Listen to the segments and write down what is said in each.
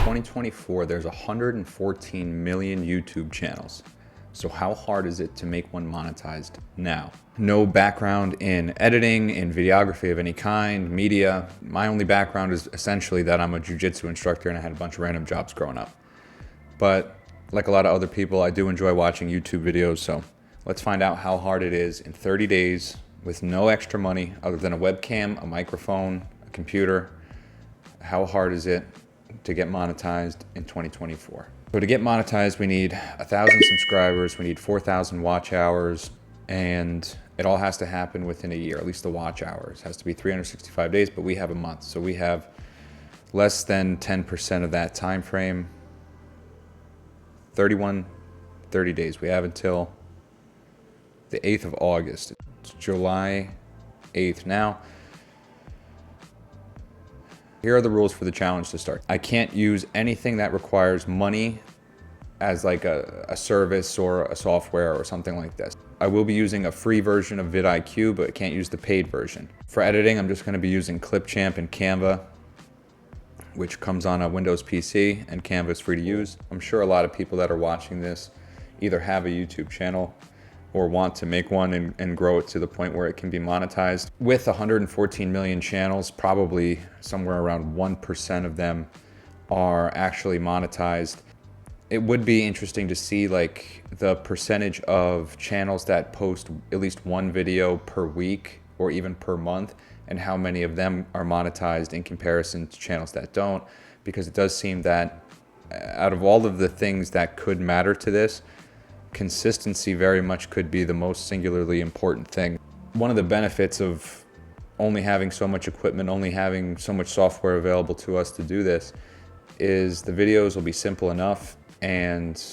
2024, there's 114 million YouTube channels. So how hard is it to make one monetized now? No background in editing, in videography of any kind, media. My only background is essentially that I'm a jiu-jitsu instructor and I had a bunch of random jobs growing up. But like a lot of other people, I do enjoy watching YouTube videos. So let's find out how hard it is in 30 days with no extra money other than a webcam, a microphone, a computer. How hard is it to get monetized in 2024? So to get monetized, we need 1,000 subscribers, we need 4,000 watch hours, and it all has to happen within a year, at least the watch hours. It has to be 365 days, but we have a month. So we have less than 10% of that time frame, 30 days. We have until the 8th of August. It's July 8th now. Here are the rules for the challenge to start. I can't use anything that requires money as like a service or a software or something like this. I will be using a free version of vidIQ, but I can't use the paid version. For editing, I'm just gonna be using Clipchamp and Canva, which comes on a Windows PC, and Canva is free to use. I'm sure a lot of people that are watching this either have a YouTube channel or want to make one and grow it to the point where it can be monetized. With 114 million channels, probably somewhere around 1% of them are actually monetized. It would be interesting to see like the percentage of channels that post at least one video per week or even per month, and how many of them are monetized in comparison to channels that don't, because it does seem that out of all of the things that could matter to this, consistency very much could be the most singularly important thing. One of the benefits of only having so much equipment, only having so much software available to us to do this, is the videos will be simple enough and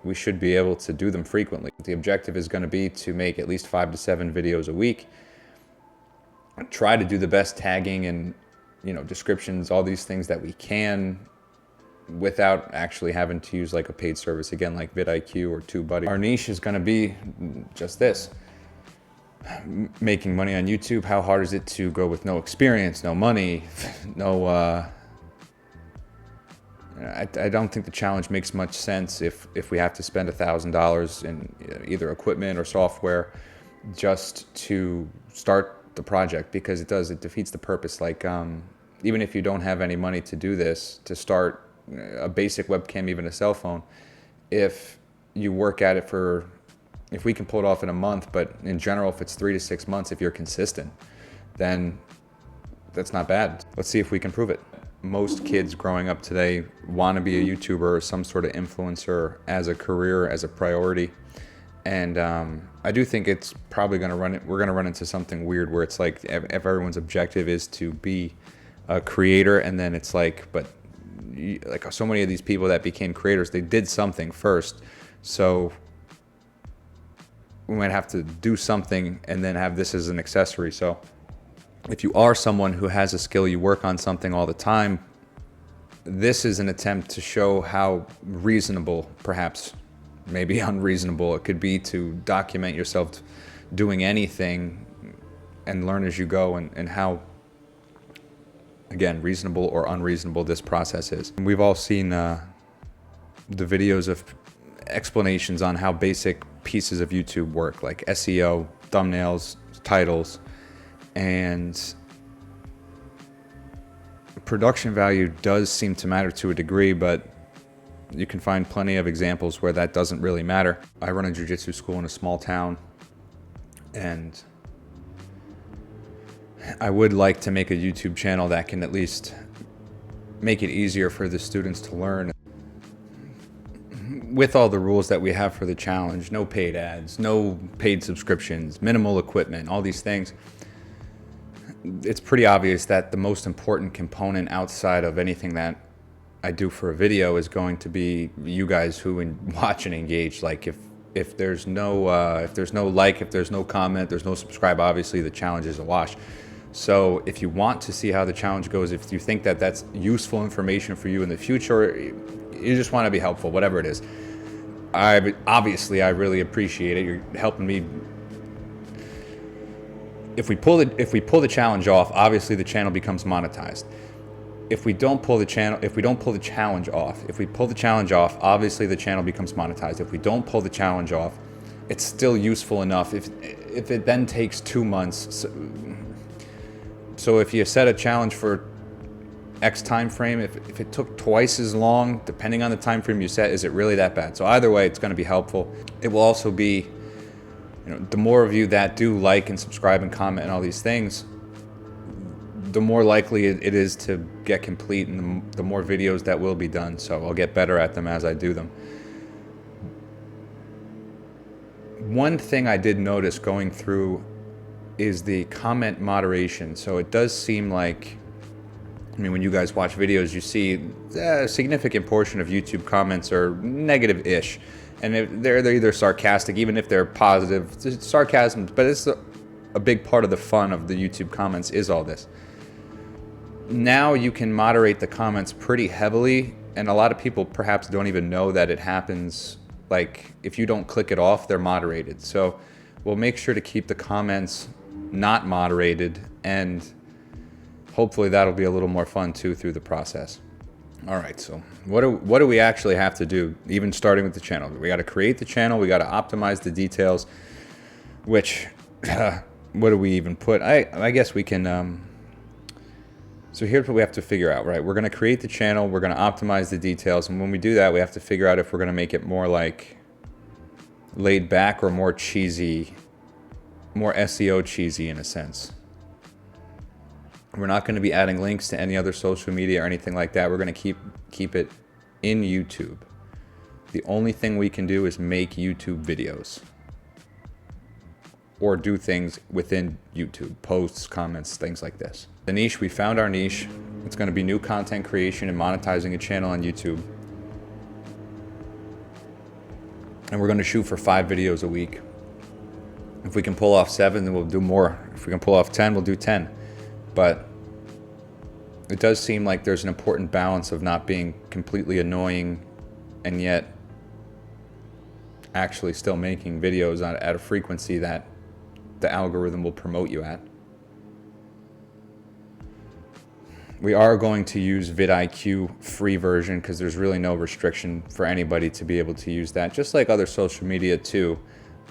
we should be able to do them frequently. The objective is going to be to make at least 5 to 7 videos a week. Try to do the best tagging and descriptions, all these things that we can, without actually having to use like a paid service, again, like vidIQ or TubeBuddy. Our niche is gonna be just this, making money on YouTube. How hard is it to go with no experience, no money, no, I don't think the challenge makes much sense if we have to spend $1,000 in either equipment or software just to start the project, because it defeats the purpose. Like, even if you don't have any money to do this, to start a basic webcam, even a cell phone, if you work at it if we can pull it off in a month, but in general, if it's 3 to 6 months, if you're consistent, then that's not bad. Let's see if we can prove it. Most kids growing up today want to be a YouTuber or some sort of influencer as a career, as a priority. And I do think it's probably we're gonna run into something weird where it's like, if everyone's objective is to be a creator, and then it's like, but like so many of these people that became creators, they did something first. So we might have to do something and then have this as an accessory. So if you are someone who has a skill, you work on something all the time, this is an attempt to show how reasonable, perhaps maybe unreasonable, it could be to document yourself doing anything and learn as you go, and how, again, reasonable or unreasonable this process is. We've all seen the videos of explanations on how basic pieces of YouTube work, like SEO, thumbnails, titles, and production value does seem to matter to a degree, but you can find plenty of examples where that doesn't really matter. I run a jiu-jitsu school in a small town, and I would like to make a YouTube channel that can at least make it easier for the students to learn. With all the rules that we have for the challenge, no paid ads, no paid subscriptions, minimal equipment, all these things, it's pretty obvious that the most important component outside of anything that I do for a video is going to be you guys who watch and engage. Like if there's no like, if there's no comment, there's no subscribe, obviously the challenge is a wash. So if you want to see how the challenge goes, if you think that that's useful information for you in the future, you just want to be helpful, whatever it is, obviously I really appreciate it. You're helping me. If we pull the challenge off, obviously the channel becomes monetized. if we don't pull the challenge off, if we pull the challenge off, obviously the channel becomes monetized. If we don't pull the challenge off, it's still useful enough. If it then takes 2 months, so if you set a challenge for X time frame, if it took twice as long, depending on the time frame you set, is it really that bad? So either way, it's going to be helpful. It will also be, the more of you that do like and subscribe and comment and all these things, the more likely it is to get complete, and the more videos that will be done. So I'll get better at them as I do them. One thing I did notice going through is the comment moderation. So it does seem like, when you guys watch videos, you see a significant portion of YouTube comments are negative-ish. And they're either sarcastic, even if they're positive. It's sarcasm, but it's a big part of the fun of the YouTube comments is all this. Now you can moderate the comments pretty heavily, and a lot of people perhaps don't even know that it happens. Like, if you don't click it off, they're moderated. So we'll make sure to keep the comments not moderated, and hopefully that'll be a little more fun too through the process. All right, so what do we actually have to do, even starting with the channel? We got to create the channel, we got to optimize the details, which, what do we even put? I guess we can, so here's what we have to figure out, right? We're going to create the channel, we're going to optimize the details, and when we do that, we have to figure out if we're going to make it more like laid back or more cheesy, more SEO cheesy in a sense. We're not going to be adding links to any other social media or anything like that. We're going to keep it in YouTube. The only thing we can do is make YouTube videos or do things within YouTube, posts, comments, things like this. The niche, we found our niche. It's going to be new content creation and monetizing a channel on YouTube. And we're going to shoot for 5 videos a week. If we can pull off 7, then we'll do more. If we can pull off 10, we'll do 10. But it does seem like there's an important balance of not being completely annoying and yet actually still making videos at a frequency that the algorithm will promote you at. We are going to use vidIQ free version because there's really no restriction for anybody to be able to use that, just like other social media too.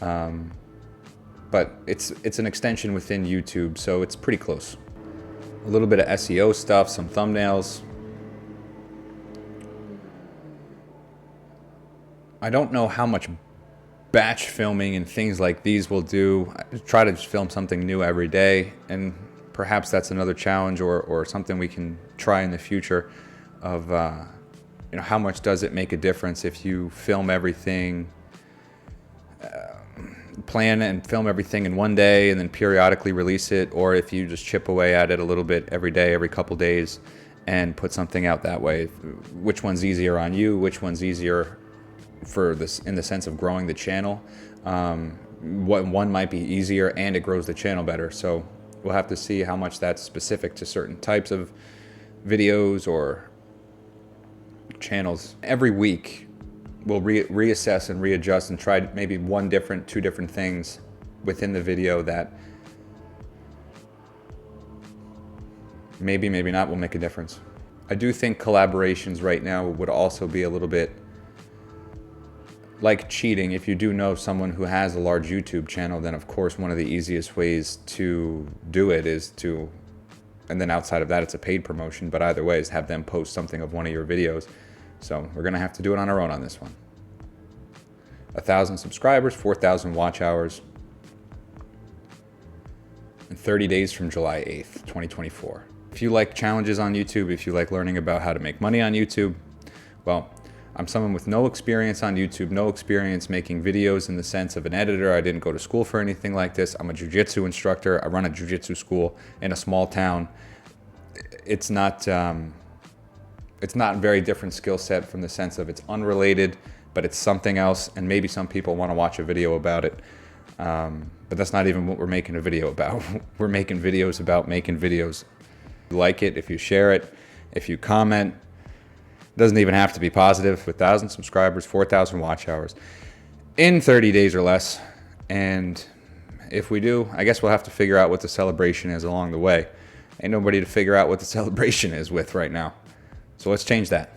But it's an extension within YouTube, so it's pretty close. A little bit of SEO stuff, some thumbnails. I don't know how much batch filming and things like these will do. I try to just film something new every day, and perhaps that's another challenge or something we can try in the future of, how much does it make a difference if you film everything, plan and film everything in one day and then periodically release it, or if you just chip away at it a little bit every day, every couple days, and put something out that way. Which one's easier on you? Which one's easier for this in the sense of growing the channel? What one might be easier and it grows the channel better. So we'll have to see how much that's specific to certain types of videos or channels. Every week we'll reassess and readjust and try maybe two different things within the video that maybe not will make a difference. I do think collaborations right now would also be a little bit like cheating. If you do know someone who has a large YouTube channel, then of course one of the easiest ways to do it is to, and then outside of that it's a paid promotion, but either way is have them post something of one of your videos. So we're gonna have to do it on our own on this one. 1,000 subscribers, 4,000 watch hours, and 30 days from July 8th, 2024. If you like challenges on YouTube, if you like learning about how to make money on YouTube, well, I'm someone with no experience on YouTube, no experience making videos in the sense of an editor. I didn't go to school for anything like this. I'm a jiu-jitsu instructor. I run a jiu-jitsu school in a small town. It's not a very different skill set from the sense of it's unrelated, but it's something else, and maybe some people want to watch a video about it. But that's not even what we're making a video about. We're making videos about making videos. If you like it, if you share it, if you comment, it doesn't even have to be positive. 1,000 subscribers, 4,000 watch hours in 30 days or less. And if we do, I guess we'll have to figure out what the celebration is along the way. Ain't nobody to figure out what the celebration is with right now. So let's change that.